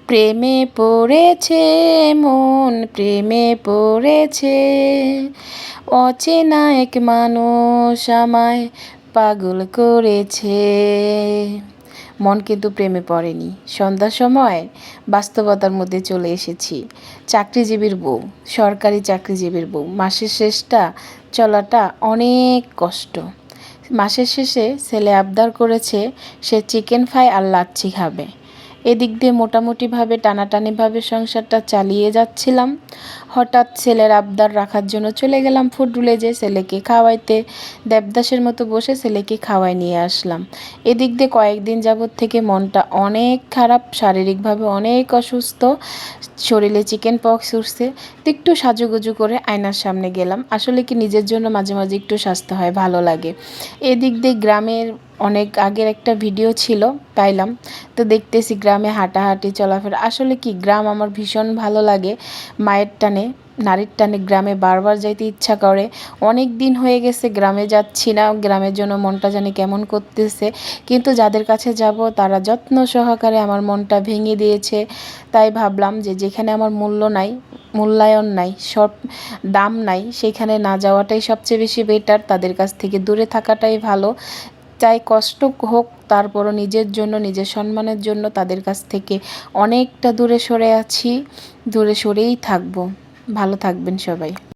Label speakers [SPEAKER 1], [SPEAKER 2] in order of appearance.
[SPEAKER 1] প্রেমে পড়েছে মন, প্রেমে পড়েছে, অচেনা এক মানুষ আমায় পাগল করেছে। মন কিন্তু প্রেমে পড়েনি। সন্ধ্যার সময় বাস্তবতার মধ্যে চলে এসেছি। চাকরিজীবীর বউ, সরকারি চাকরিজীবীর বউ, মাসের শেষটা চলাটা অনেক কষ্ট। মাসের শেষে ছেলে আবদার করেছে সে চিকেন ফ্রাই আর লাচ্ছি খাবে। এদিক দিয়ে মোটামুটিভাবে টানাটানিভাবে সংসারটা চালিয়ে যাচ্ছিলাম। হঠাৎ ছেলের আবদার রাখার জন্য চলে গেলাম ফুড ভিলেজে ছেলেকে খাওয়াইতে। দেবদাসের মতো বসে ছেলেকে খাওয়াই নিয়ে আসলাম। এদিক দিয়ে কয়েকদিন যাবৎ থেকে মনটা অনেক খারাপ, শারীরিকভাবে অনেক অসুস্থ, শরীরে চিকেন পক্স উঠছে। তো একটু সাজুগুজু করে আয়নার সামনে গেলাম। আসলে কি নিজের জন্য মাঝে মাঝে একটু স্বাস্থ্য হয়, ভালো লাগে। এদিক দিয়ে গ্রামের অনেক আগের একটা ভিডিও ছিল, পাইলাম। তো দেখতেছি গ্রামে হাঁটাহাঁটি চলাফেরা। আসলে কি গ্রাম আমার ভীষণ ভালো লাগে। মায়ের টানে, নারীর টানে গ্রামে বারবার যাইতে ইচ্ছা করে। অনেক দিন হয়ে গেছে গ্রামে যাচ্ছি না, গ্রামের জন্য মনটা জানি কেমন করতেছে। কিন্তু যাদের কাছে যাব তারা যত্ন সহকারে আমার মনটা ভেঙে দিয়েছে। তাই ভাবলাম যে যেখানে আমার মূল্য নাই, মূল্যায়ন নাই, সব দাম নাই, সেখানে না যাওয়াটাই সবচেয়ে বেশি বেটার। তাদের কাছ থেকে দূরে থাকাটাই ভালো। চাই কষ্ট হোক, তারপরও নিজের জন্য, নিজের সম্মানের জন্য তাদের কাছ থেকে অনেকটা দূরে সরে আছি, দূরে সরেই থাকবো। ভালো থাকবেন সবাই।